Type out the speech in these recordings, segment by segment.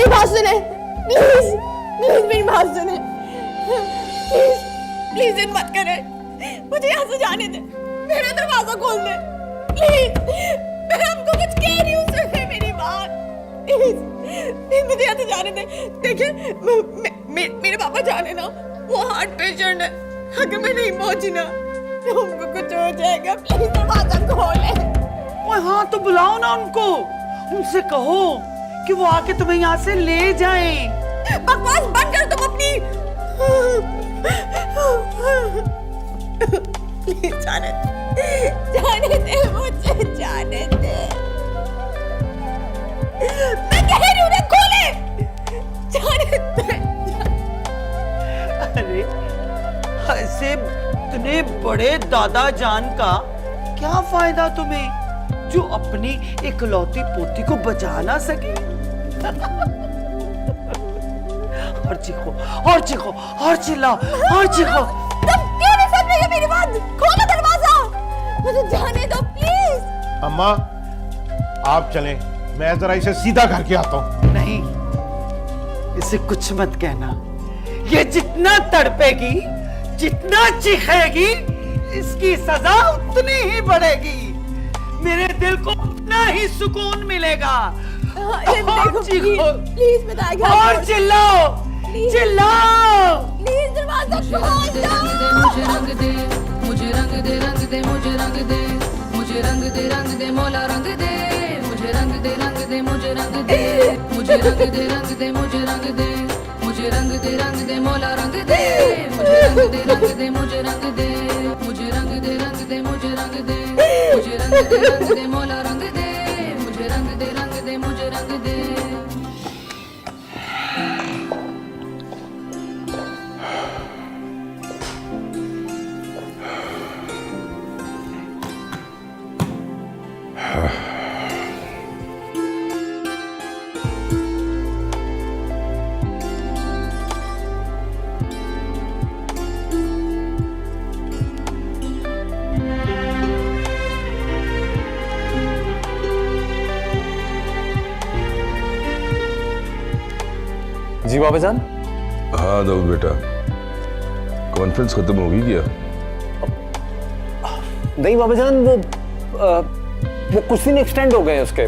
मेरी बात सुने प्लीज, प्लीज मेरी बात सुने प्लीज, प्लीज जिद मत करे, मुझे यहाँ से जाने दे, मेरा दरवाजा खोल दे प्लीज, मैं हमको कुछ कह रही हूँ, सुने मेरी बात प्लीज, प्लीज मुझे यहाँ से जाने दे। देखिए मेरे पापा जाने ना, वो हार्ट पेशेंट है, अगर मैं नहीं पहुंची ना तो उनको कुछ हो जाएगा, प्लीज दरवाजा खोले। ओए हाँ तो बुलाओ ना उनको, उनसे कहो कि वो आके तुम्हें यहाँ से ले जाएं। बकवास बंद कर तुम अपनी, जाने दे मुझे, जाने दे, मैं कह रही हूँ ना खोले, जाने दे। अरे ऐसे इतने बड़े दादा जान का क्या फायदा तुम्हें, जो अपनी इकलौती पोती को बचा ना सके। और चीखो और चीखो और चिल्लाओ और चीखो। तुम क्यों नहीं सुन रही हो मेरी बात? खोलो दरवाजा, मुझे जाने दो प्लीज। अम्मा आप चलें, मैं जरा इसे सीधा करके आता हूँ। नहीं, इसे कुछ मत कहना, ये जितना तड़पेगी, जितना चीखेगी, इसकी सजा उतनी ही बढ़ेगी, मेरे दिल को उतना ही सुकून मिलेगा। और चीखो प्लीज बताइए, और चिल्लाओ चिल्लाओ। प्लीज दरवाजा खोल दो। मुझे रंग दे, मुझे रंग दे, रंग दे, मुझे रंग दे, मुझे रंग दे, रंग दे, मौला रंग दे, मुझे रंग दे, रंग दे, मुझे रंग दे, मुझे रंग दे, रंग दे, मुझे रंग दे, मुझे रंग दे, रंग दे, मौला रंग दे, मुझे रंग दे, रंग दे, मुझे रंग दे, मुझे रंग दे, रंग दे, मुझे रंग दे, मुझे रंग दे, रंग दे, मौला रंग दे, मुझे रंग दे, रंग दे, मुझे रंग दे। जी बाबा जान। हाँ दाऊद बेटा, कॉन्फ्रेंस खत्म होगी क्या? नहीं बाबा जान, वो कुछ दिन एक्सटेंड हो गए उसके।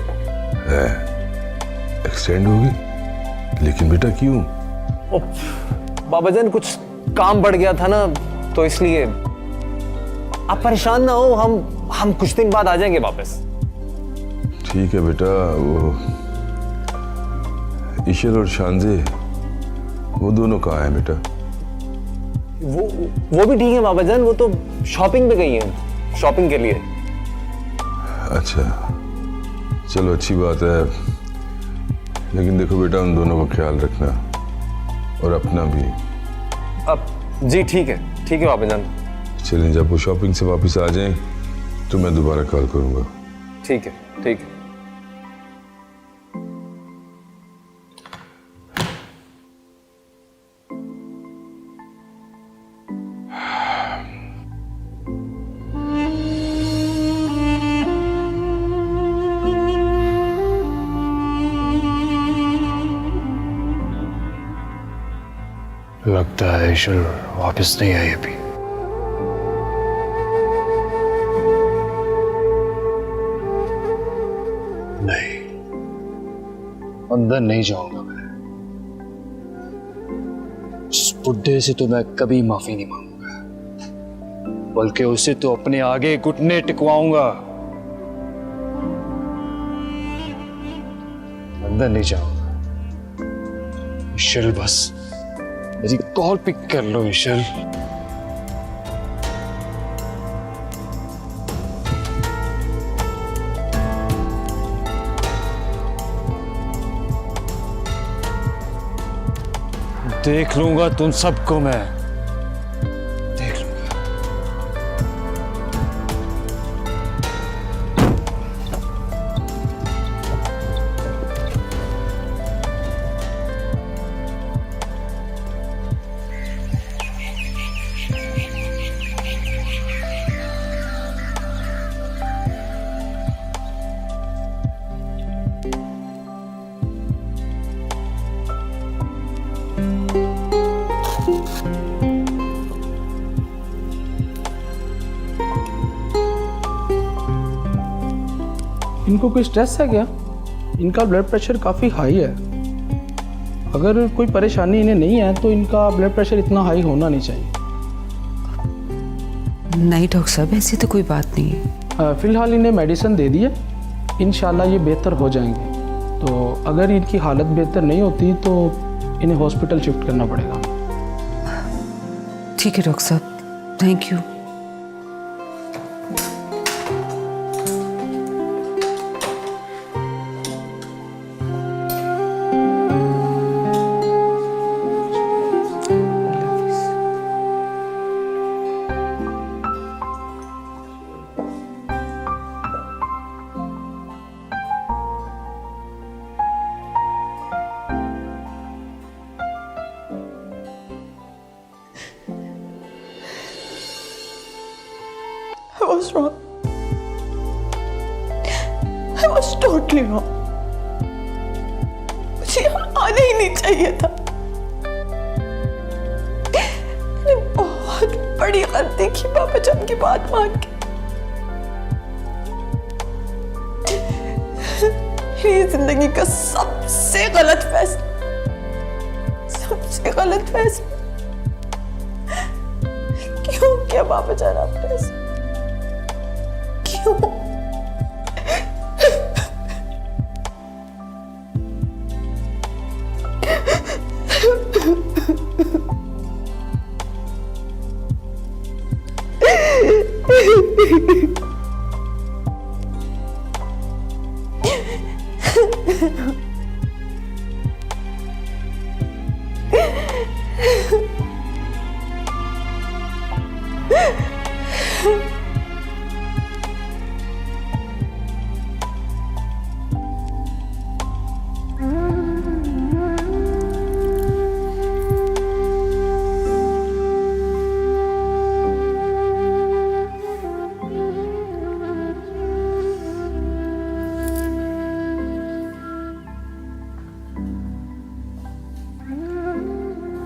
एक्सटेंड होगी? लेकिन बेटा क्यों? बाबा जान कुछ काम बढ़ गया था ना, तो इसलिए। आप परेशान ना हो, हम कुछ दिन बाद आ जाएंगे वापस। ठीक है बेटा, वो ईशर और शानजे वो दोनों कहाँ हैं बेटा? वो भी ठीक है बाबा जान, वो तो शॉपिंग पे गई हैं, शॉपिंग के लिए। अच्छा चलो अच्छी बात है, लेकिन देखो बेटा उन दोनों का ख्याल रखना और अपना भी। अब जी ठीक है बाबा जान। चलें, जब वो शॉपिंग से वापस आ जाएं तो मैं दोबारा कॉल करूंगा। ठीक है। लगता है ईश्वर वापस नहीं आई अभी। नहीं, अंदर नहीं जाऊंगा मैं। उस बुड्ढे से तो मैं कभी माफी नहीं मांगूंगा, बल्कि उसे तो अपने आगे घुटने टिकवाऊंगा। अंदर नहीं जाऊंगा। ईश्वर बस मेरी कॉल पिक कर लो ईशल। देख लूंगा तुम सबको मैं, देख लूंगा। इनको कोई स्ट्रेस है क्या? इनका ब्लड प्रेशर काफ़ी हाई है। अगर कोई परेशानी इन्हें नहीं है तो इनका ब्लड प्रेशर इतना हाई होना नहीं चाहिए। नहीं डॉक्टर साहब, ऐसी तो कोई बात नहीं है। फ़िलहाल इन्हें मेडिसिन दे दी है, इंशाल्लाह ये बेहतर हो जाएंगे। तो अगर इनकी हालत बेहतर नहीं होती तो इन्हें हॉस्पिटल शिफ्ट करना पड़ेगा। ठीक है डॉक्टर साहब, thank you. I was wrong. I was totally wrong. मुझे यहाँ आना ही नहीं चाहिए था। मैंने बहुत बड़ी गलती की पापा जान की बात मान के। मेरी जिंदगी का सबसे गलत फैसला क्यों किया पापा जान आपने ऐसा? क्यों?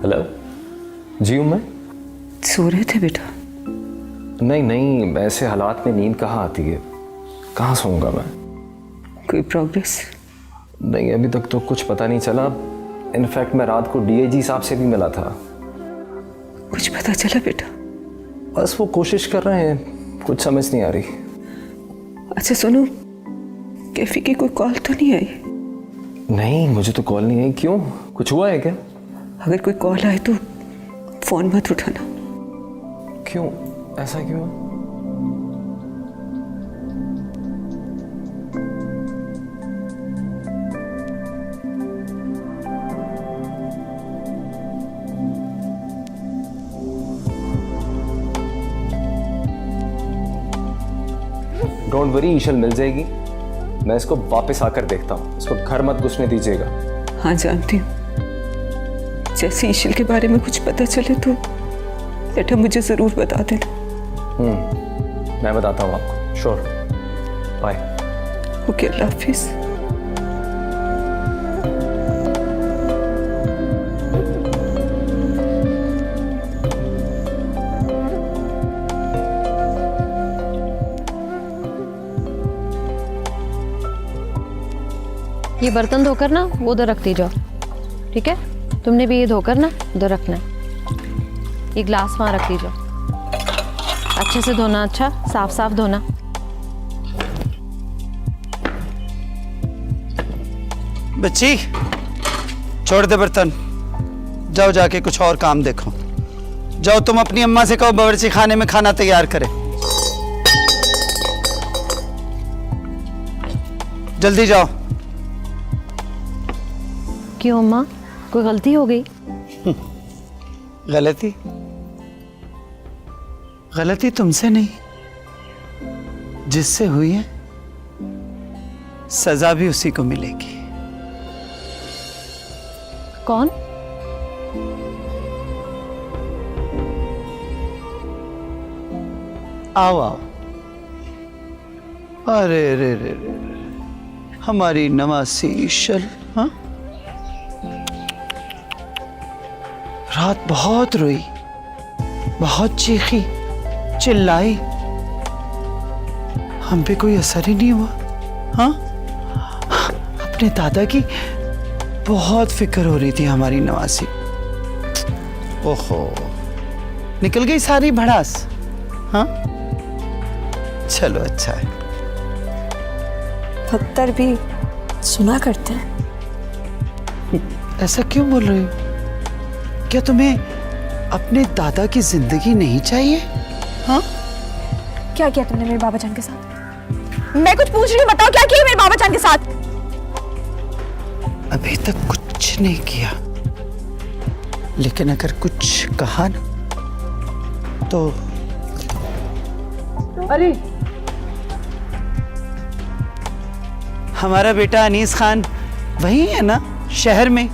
हेलो, जी हूँ मैं। सो रहे थे बेटा? नहीं नहीं, ऐसे हालात में नींद कहाँ आती है, कहाँ सोऊंगा मैं। कोई प्रोग्रेस? नहीं, अभी तक तो कुछ पता नहीं चला। इनफैक्ट मैं रात को डीआईजी साहब से भी मिला था। कुछ पता चला बेटा? बस वो कोशिश कर रहे हैं, कुछ समझ नहीं आ रही। अच्छा सुनो, कैफी की कोई कॉल तो नहीं आई? नहीं, मुझे तो कॉल नहीं आई। क्यों, कुछ हुआ है क्या? अगर कोई कॉल आए तो फोन मत उठाना। क्यों, ऐसा क्यों? डोंट वरी, ईशल मिल जाएगी। मैं इसको वापस आकर देखता हूँ, इसको घर मत घुसने दीजिएगा। हाँ जानती हूँ, जैसे ईशल के बारे में कुछ पता चले तो बेटा मुझे जरूर बता देना। मैं बताता हूँ आपको, श्योर। बाय। ओके, अल्लाह हाफिज। ये बर्तन धोकर ना वो उधर रख दीजिए, ठीक है? तुमने भी ये धोकर ना उधर रखना है। ये ग्लास वहाँ रख दीजिए, अच्छे से धोना, अच्छा साफ साफ धोना। बच्ची, छोड़ दे बर्तन, जाओ जाके कुछ और काम देखो। जाओ तुम अपनी अम्मा से कहो बावर्ची खाने में खाना तैयार करे। जल्दी जाओ। क्यों अम्मा, कोई गलती हो गई? गलती? गलती तुमसे नहीं, जिससे हुई है सजा भी उसी को मिलेगी। कौन? आओ आओ। अरे रे रे रे, हमारी नवासी ईशल। हाँ, रात बहुत रोई, बहुत चीखी, चिल्लाई, हम पे कोई असर ही नहीं हुआ। हाँ, अपने दादा की बहुत फिक्र हो रही थी हमारी नवासी। ओहो, निकल गई सारी भड़ास। हाँ, चलो अच्छा है। अख्तर भी सुना करते हैं। ऐसा क्यों बोल रहे हो? क्या तुम्हें अपने दादा की जिंदगी नहीं चाहिए? हाँ, क्या किया तुमने मेरे बाबा जान के साथ? मैं कुछ पूछ रही हूँ, बताओ क्या किया मेरे बाबा जान के साथ? अभी तक कुछ नहीं किया, लेकिन अगर कुछ कहा ना तो अरे हमारा बेटा अनीस खान वही है ना, शहर में?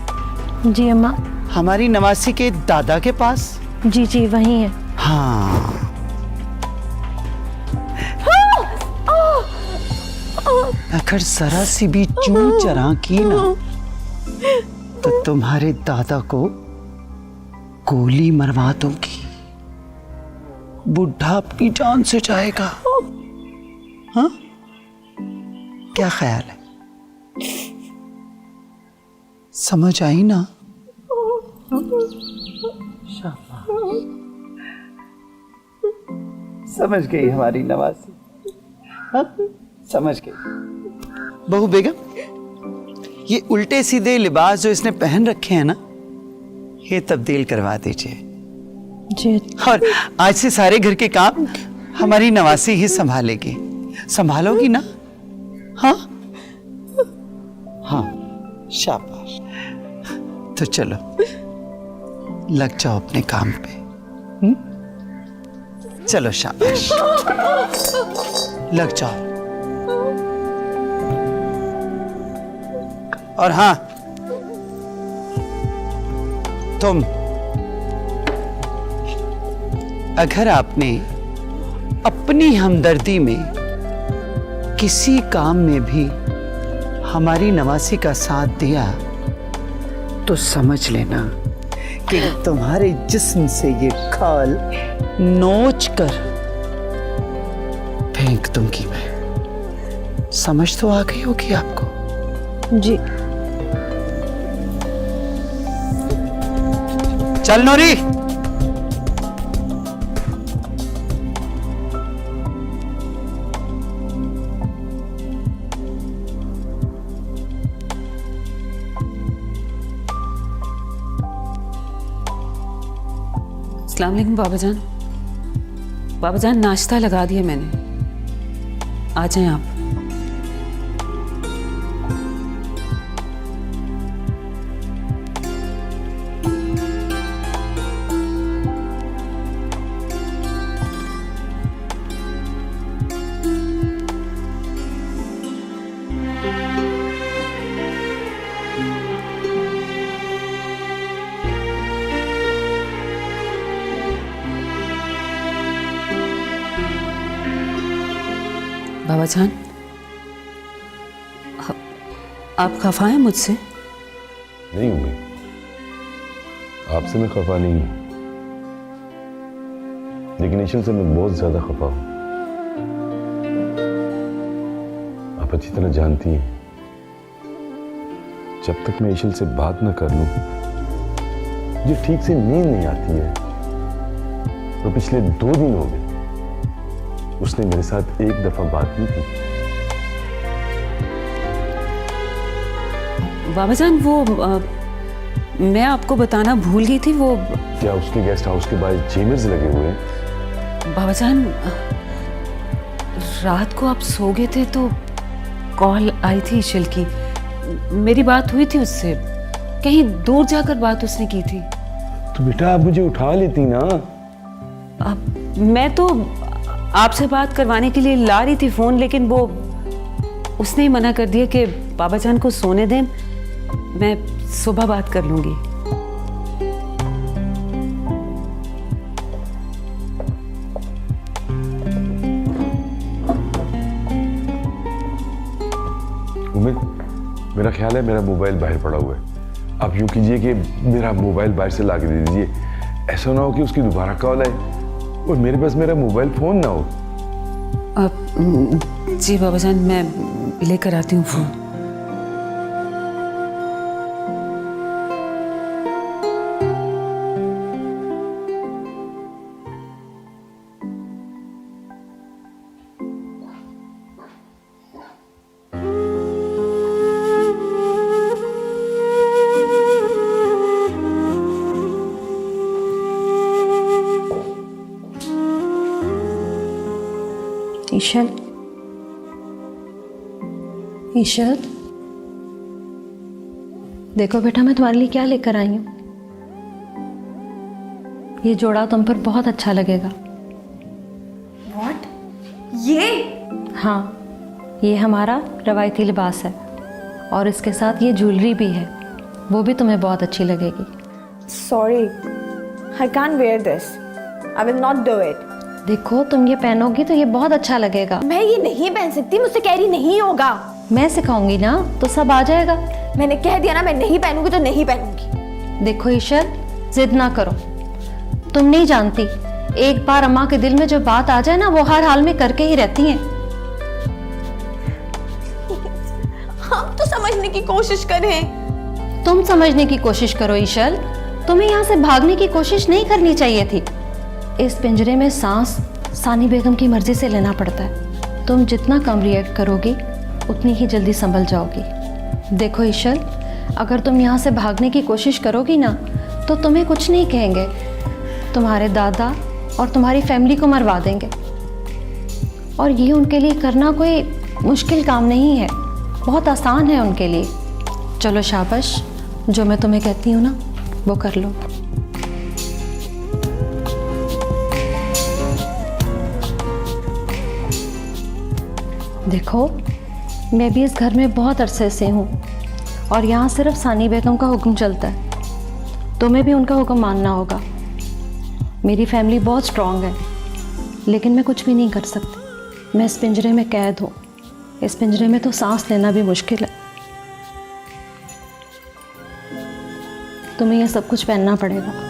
जी अम्मा। हमारी नवासी के दादा के पास? जी जी वही है। हाँ, अगर जरा सी भी चूं चरा की ना तो तुम्हारे दादा को गोली मरवा दूंगी। बुढ़ा अपनी जान से जाएगा। हाँ, क्या ख्याल है? समझ आई ना? शाबाश, समझ गई हमारी नवासी। हाँ, समझ गई। बहू बेगम, ये उल्टे सीधे लिबास जो इसने पहन रखे हैं ना, ये तब्दील करवा दीजिए। जी। और आज से सारे घर के काम हमारी नवासी ही संभालेगी। संभालोगी ना? हाँ हाँ, शाबाश। तो चलो लग जाओ अपने काम पे। चलो शाबाश, लग जाओ। और हाँ, तुम अगर आपने अपनी हमदर्दी में किसी काम में भी हमारी नवासी का साथ दिया तो समझ लेना कि तुम्हारे जिस्म से ये खाल नोच कर फेंक दूंगी मैं। समझ तो आ गई होगी आपको? जी। चल नूरी। अस्सलाम वालेकुम बाबा जान। बाबा जान, नाश्ता लगा दिया मैंने, आ जाएं आप। बाबा जान, आप खफा हैं मुझसे? नहीं होंगे, आपसे मैं खफा नहीं हूं, लेकिन ईशल से मैं बहुत ज्यादा खफा हूं। आप अच्छी तरह जानती हैं, जब तक मैं ईशल से बात न कर लूं, मुझे ठीक से नींद नहीं आती है। तो पिछले 2 दिन हो गए उसने मेरे साथ एक दफा बात नहीं की। बाबा जान, वो मैं आपको बताना भूल गई थी। वो क्या उसके गेस्ट हाउस के बाहर जेमर्स लगे हुए हैं? बाबा जान, रात को आप सो गए थे तो कॉल आई थी ईशल की। मेरी बात हुई थी उससे, कहीं दूर जाकर बात उसने की थी। तो बेटा आप मुझे उठा लेती ना। अब मैं तो आपसे बात करवाने के लिए ला रही थी फोन, लेकिन वो उसने ही मना कर दिया कि बाबा जान को सोने दें, मैं सुबह बात कर लूंगी। उम्मीद, मेरा ख्याल है मेरा मोबाइल बाहर पड़ा हुआ है। आप यूं कीजिए कि मेरा मोबाइल बाहर से ला के दे दीजिए। ऐसा ना हो कि उसकी दोबारा कॉल आए और मेरे पास मेरा मोबाइल फोन ना हो। जी बाबा जान, मैं लेकर आती हूँ फोन। ईशल, ईशल, देखो बेटा मैं तुम्हारे लिए क्या लेकर आई हूँ। ये जोड़ा तुम पर बहुत अच्छा लगेगा। What? ये? हाँ, ये हमारा रवायती लिबास है और इसके साथ ये ज्वेलरी भी है, वो भी तुम्हें बहुत अच्छी लगेगी। Sorry, I can't wear this. I will not do it. देखो तुम ये पहनोगी तो ये बहुत अच्छा लगेगा। मैं ये नहीं पहन सकती, मुझसे कैरी नहीं होगा। मैं सिखाऊंगी ना तो सब आ जाएगा। मैंने कह दिया ना, मैं नहीं पहनूंगी तो नहीं पहनूंगी। देखो ईशल, जिद ना करो। तुम नहीं जानती, एक बार अम्मा के दिल में जो बात आ जाए ना, वो हर हाल में करके ही रहती हैं। हम तो समझने की कोशिश करें। तुम समझने की कोशिश करो ईशल, तुम्हें यहाँ से भागने की कोशिश नहीं करनी चाहिए थी। इस पिंजरे में सांस सानी बेगम की मर्जी से लेना पड़ता है। तुम जितना कम रिएक्ट करोगी उतनी ही जल्दी संभल जाओगी। देखो ईशल, अगर तुम यहाँ से भागने की कोशिश करोगी ना तो तुम्हें कुछ नहीं कहेंगे, तुम्हारे दादा और तुम्हारी फैमिली को मरवा देंगे। और ये उनके लिए करना कोई मुश्किल काम नहीं है, बहुत आसान है उनके लिए। चलो शाबाश, जो मैं तुम्हें कहती हूँ ना वो कर लो। देखो मैं भी इस घर में बहुत अरसे से हूँ और यहाँ सिर्फ सानी बेगम का हुक्म चलता है। तुम्हें भी उनका हुक्म मानना होगा। मेरी फैमिली बहुत स्ट्रांग है, लेकिन मैं कुछ भी नहीं कर सकती। मैं इस पिंजरे में कैद हूँ। इस पिंजरे में तो सांस लेना भी मुश्किल है। तुम्हें यह सब कुछ पहनना पड़ेगा।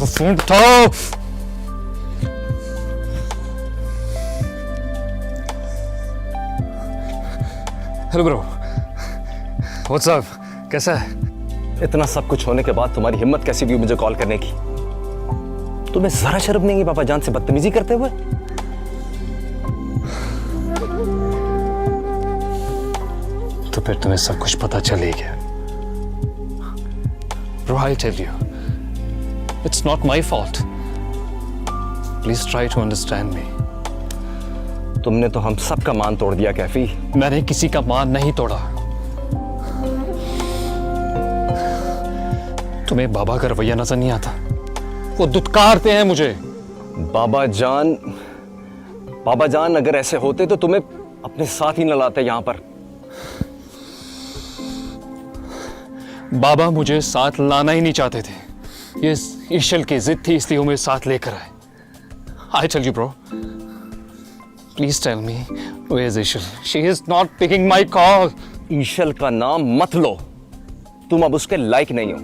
फोन उठाओ। हेलो ब्रो, व्हाट्स अप, कैसा है? इतना सब कुछ होने के बाद तुम्हारी हिम्मत कैसी हुई मुझे कॉल करने की? तुम्हें जरा शर्म नहीं है पापा जान से बदतमीजी करते हुए? तो फिर तुम्हें सब कुछ पता चल ही गया। Bro, I'll tell you. It's not my fault. Please try to understand me. तुमने तो हम सबका मान तोड़ दिया कैफी। मैंने किसी का मान नहीं तोड़ा। तुम्हें बाबा का रवैया नजर नहीं आता? वो दुत्कारते हैं मुझे। बाबा जान अगर ऐसे होते तो तुम्हें अपने साथ ही न लाते यहाँ पर। बाबा मुझे साथ लाना ही नहीं चाहते थे। ये ईशल की जिद थी, इसलिए वो मेरे साथ लेकर आए। I tell you bro, please tell me where is ईशल? She is not picking my call. ईशल का नाम मत लो, तुम अब उसके लायक नहीं हो,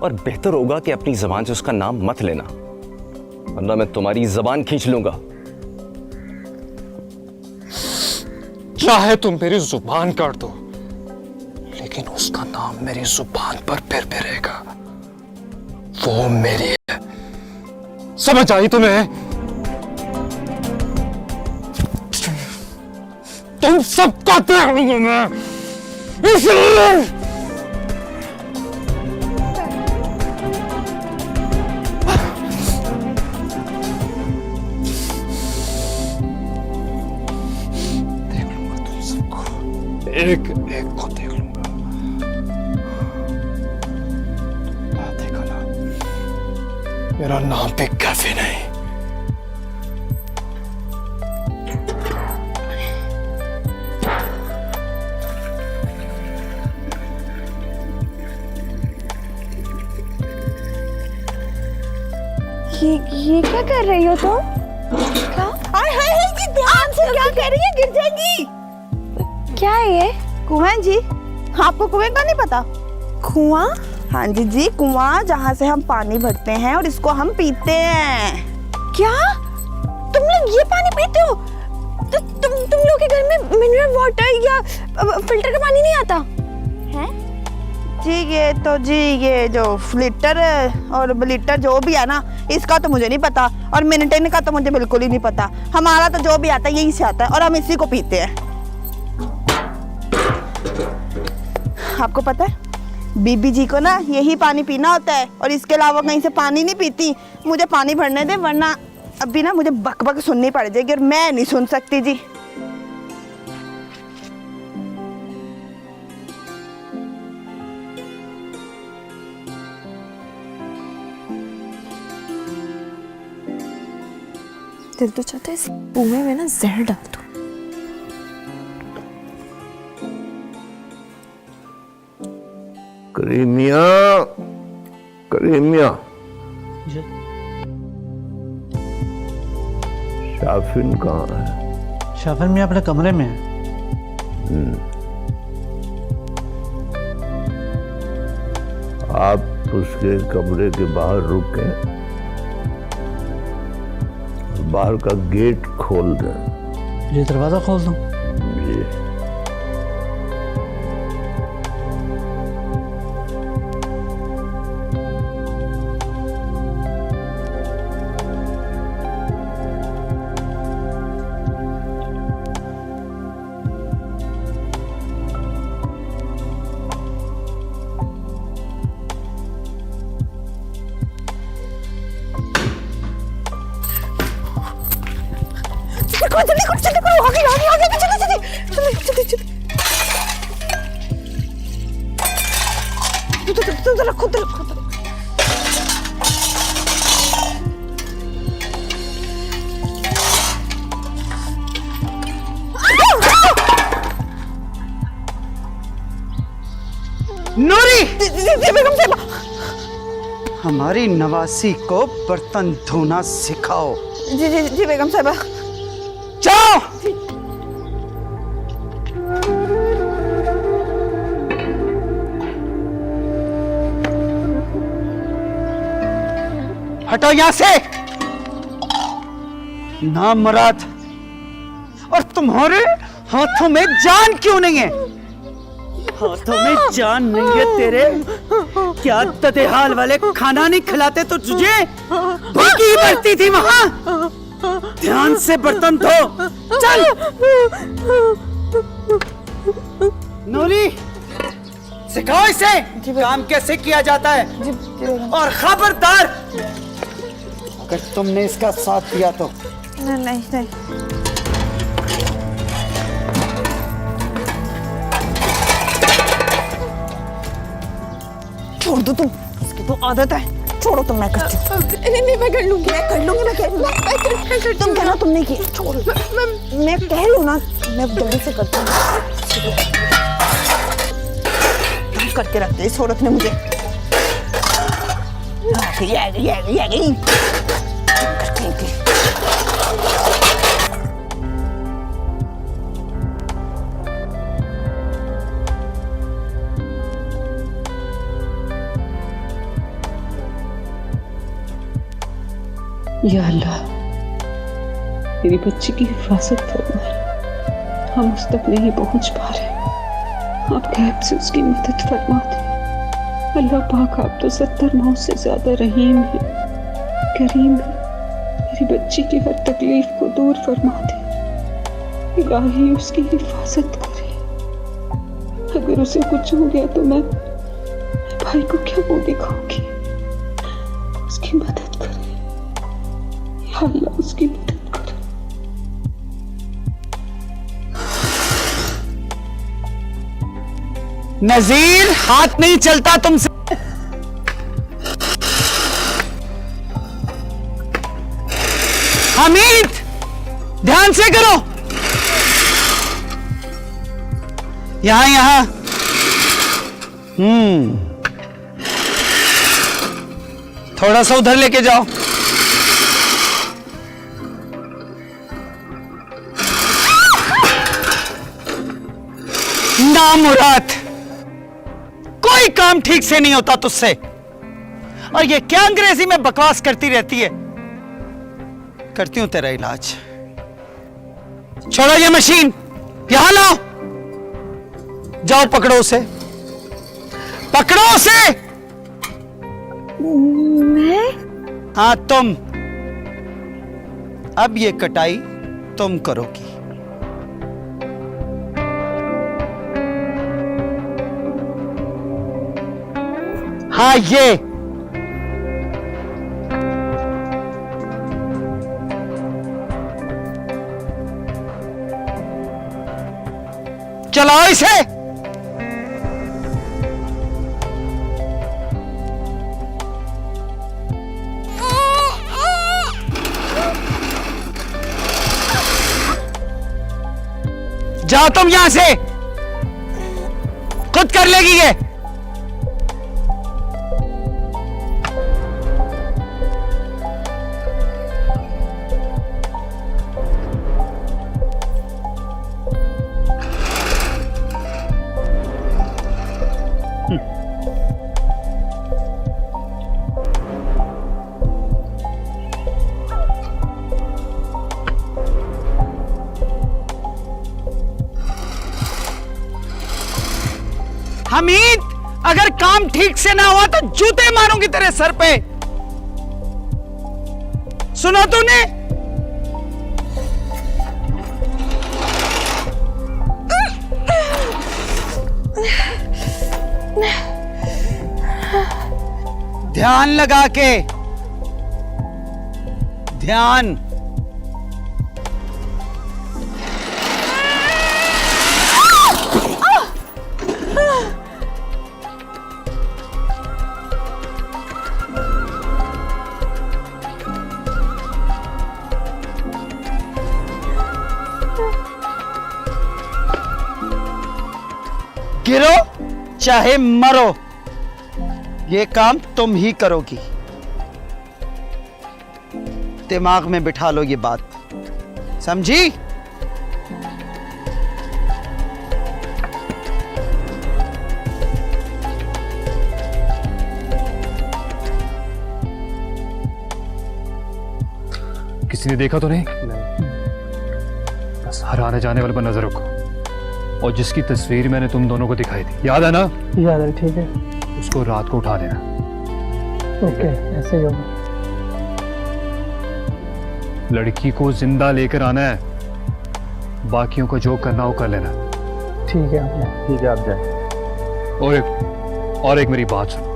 और बेहतर होगा कि अपनी जबान से उसका नाम मत लेना, वरना मैं तुम्हारी जबान खींच लूंगा। चाहे तुम मेरी जुबान काट दो, लेकिन उसका नाम मेरी जुबान पर फिर भी रहेगा। वो मेरी है, समझ आई तुम्हें? तुम सबका त्याग लूंगा मैं। एक एक को देख लूंगा। ला देखा ला, मेरा नाम पे कैफे नहीं। ये क्या कर रही हो तुम? क्या? हाय हाय हाय जी, ध्यान से क्या कर रही है, गिर जाएगी। क्या है ये? कुआं जी। आपको कुएं का नहीं पता? कुआं? हाँ जी जी, कुआं जहाँ से हम पानी भरते हैं और इसको हम पीते हैं। क्या? तुम लोग ये पानी पीते हो? तो तुम लोग के घर में मिनरल वाटर या फिल्टर का पानी नहीं आता है? जी ये जो फ्लिटर और ब्लिटर जो भी है ना, इसका तो मुझे नहीं पता, और मिनटेन का तो मुझे बिल्कुल ही नहीं पता। हमारा तो जो भी आता है यही से आता है और हम इसी को पीते हैं। आपको पता है, बीबी जी को ना यही पानी पीना होता है और इसके अलावा कहीं से पानी नहीं पीती। मुझे पानी भरने दे, वरना अभी ना मुझे बक बक सुननी पड़ जाएगी और मैं नहीं सुन सकती जी। दिल तो चाहता है इस कुएं में ना जहर डाल दूं। करीमिया, करीमिया, शाफिन कहाँ है? शाफिन में अपने कमरे में है। आप उसके कमरे के बाहर रुके, बाहर का गेट खोल दें। ये दरवाजा खोल दूं? जी। नूरी, हमारी नवासी को बर्तन धोना सिखाओ। जी बेगम साहबा। जाओ। हटो यहां से, नाम मुराद। और तुम्हारे हाथों में जान क्यों नहीं है? हाथों में जान नहीं है तेरे? क्या तदेहाल वाले खाना नहीं खिलाते तो तुझे भूखी मरती थी वहां? ध्यान से बर्तन धो। चल नूरी, सिखाओ इसे काम कैसे किया जाता है। और खबरदार, अगर तुमने इसका साथ दिया तो। नहीं। छोड़ दो तुम, इसकी तो आदत है। छोड़ो तुम, मैं करती हूँ। नहीं मैं कर लूंगी, मैं कह रही हूँ। तुम कहना तुमने की, छोड़ो। मैं कह रही हूँ ना, मैं जल्दी से करती हूँ। करके रखते इस औरत ने मुझे। ये गई। या अल्लाह, मेरी बच्ची की हिफाजत फरमा। हम उस तक नहीं पहुंच पा रहे, आप गैब से उसकी मदद फरमा दें। अल्लाह पाक, आप तो 70 माओं से ज्यादा रहीम है, करीम है। मेरी बच्ची की हर तकलीफ को दूर फरमा दे। इलाही उसकी हिफाजत करे। अगर उसे कुछ हो गया तो मैं भाई को क्या मुंह दिखाऊंगी? उसकी मदद करे या अल्लाह, उसकी मदद करे। नजीर, हाथ नहीं चलता तुमसे। हमीद, ध्यान से करो। यहां यहां। थोड़ा सा उधर लेके जाओ। नामुराद, कोई काम ठीक से नहीं होता तुझसे। और ये क्या अंग्रेजी में बकवास करती रहती है। करती हूं तेरा इलाज। छोड़ो ये मशीन, यहां लाओ। जाओ पकड़ो उसे, पकड़ो उसे। मैं? हाँ तुम। अब ये कटाई तुम करोगी। हाँ ये। चलाओ इसे। जाओ तुम यहां से, खुद कर लेगी ये। हमीद, अगर काम ठीक से ना हुआ तो जूते मारूंगी तेरे सर पे। सुना तूने? ध्यान लगा के, ध्यान। गिरो चाहे मरो, ये काम तुम ही करोगी। दिमाग में बिठा लो ये बात, समझी? किसी ने देखा तो नहीं? बस हर आने जाने वाले पर नजर रखो। और जिसकी तस्वीर मैंने तुम दोनों को दिखाई थी, याद है ना? याद है, ठीक है। उसको रात को उठा देना। ओके, ऐसे ही होगा। लड़की को जिंदा लेकर आना है, बाकियों को जो करना हो कर लेना। ठीक है, आप जाए। ठीक है, आप जाए। और एक मेरी बात सुनो,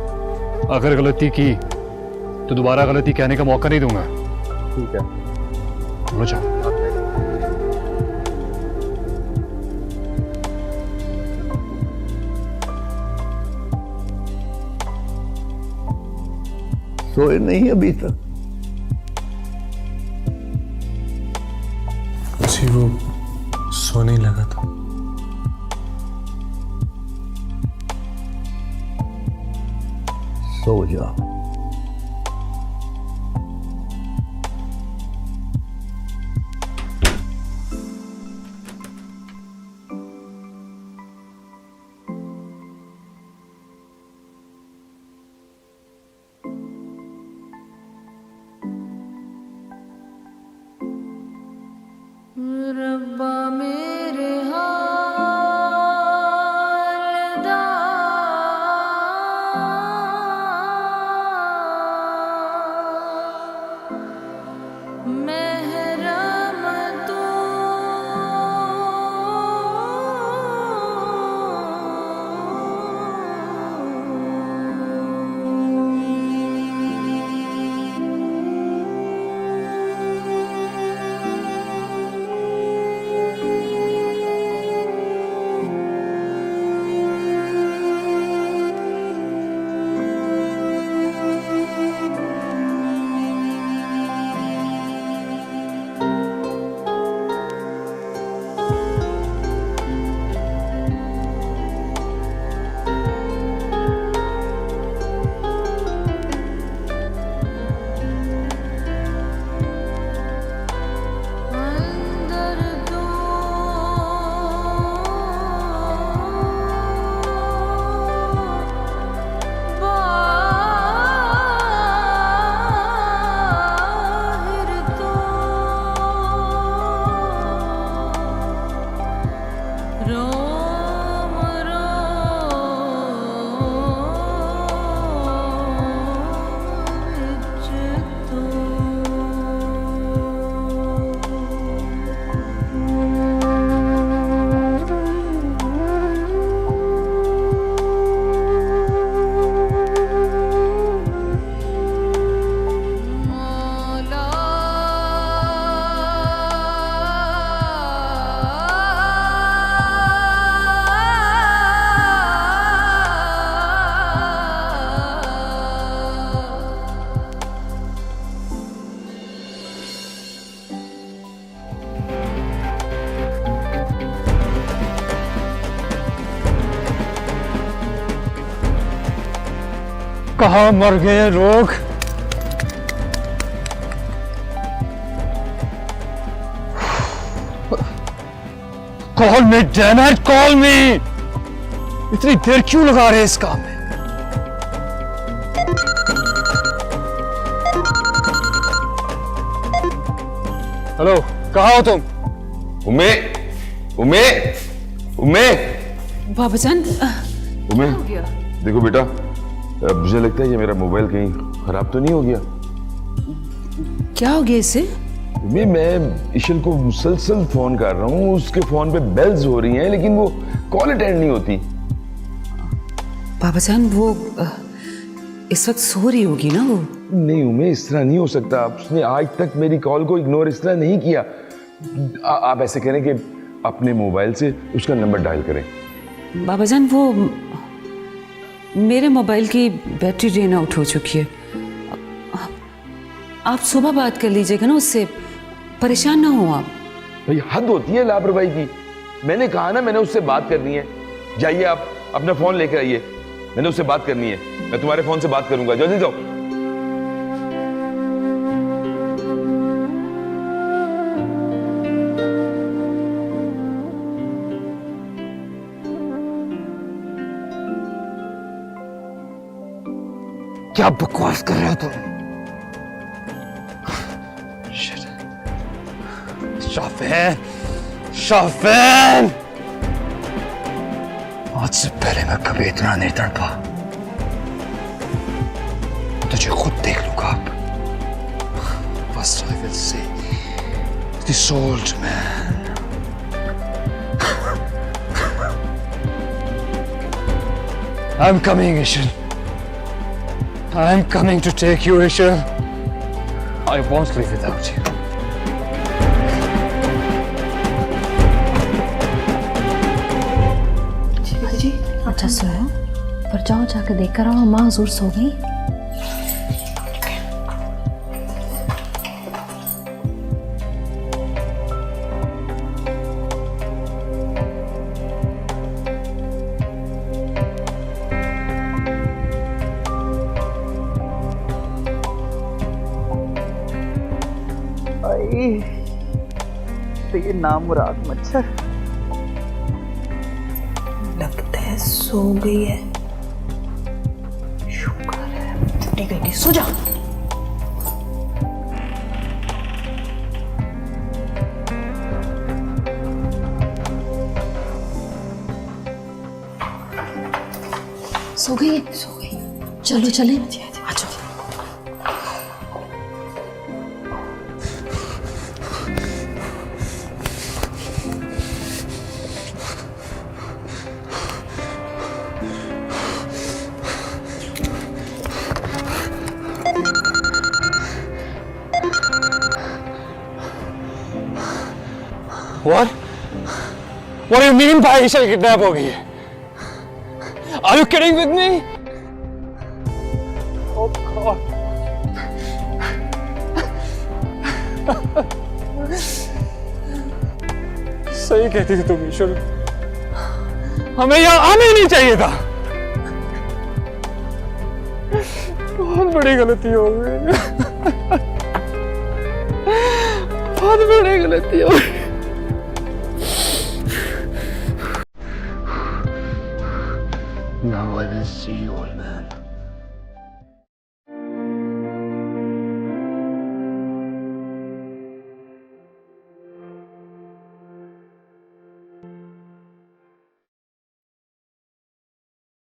अगर गलती की तो दोबारा गलती कहने का मौका नहीं दूंगा। ठीक है, बोलो जाओ। सोए नहीं अभी तक? जी वो सोने ही लगा था। सो जाओ। रब्बा मेरे कहाँ मर गए लोग? Call me damn it, call मी। इतनी देर क्यों लगा रहे इस काम में? हेलो, कहाँ हो तुम? उमे, उमे, उमे, बाबा जान उमे, देखो बेटा, मुझे लगता है कि मेरा मोबाइल कहीं खराब तो नहीं हो गया। क्या हो गया इसे? मैं ईशल को मुसलसल फोन कर रहा हूँ, उसके फोन पे बेल्स हो रही हैं लेकिन वो कॉल अटेंड नहीं होती। बाबा जान वो इस वक्त सो रही होगी ना वो। नहीं उमे, इस तरह नहीं हो सकता। उसने आज तक मेरी कॉल को इग्नोर इस तरह नहीं किया। आप ऐसे करें कि अपने मोबाइल से उसका नंबर डायल करें। बाबा जान वो मेरे मोबाइल की बैटरी ड्रेन आउट हो चुकी है। आप सुबह बात कर लीजिएगा ना उससे, परेशान ना हो आप। भाई हद होती है लापरवाही की। मैंने कहा ना मैंने उससे बात करनी है। जाइए आप अपना फोन लेकर आइए, मैंने उससे बात करनी है। मैं तुम्हारे फोन से बात करूंगा, जल्दी जाओ। क्या बकवास कर रहे हो तुम? शाफैन, शाफैन, आज से पहले मैं कभी इतना नहीं तड़पा। तुझे खुद देख लूंगा अब। First I will see this old man. I'm coming, Ishal. I'm coming to take you, Ishal. I won't live without you. अच्छा सोया, पर जाओ जाकर देख कर आओ माँ हजूर सो गई। तो ये नामुराद मच्छर लगता है सो गई है। शुक्र है छुट्टी गई थी, सो जा। सो गई है? सो गई। चलो चले, आ जाओ। What? What do you mean by Ishal kidnap हो गई है? Are you kidding with me? Oh God! सही कहती थी तुम ईश्वर, हमें यहाँ आना ही नहीं चाहिए था। बहुत बड़ी गलती हो गई, बहुत बड़ी गलती हो गई। Now I will see you all.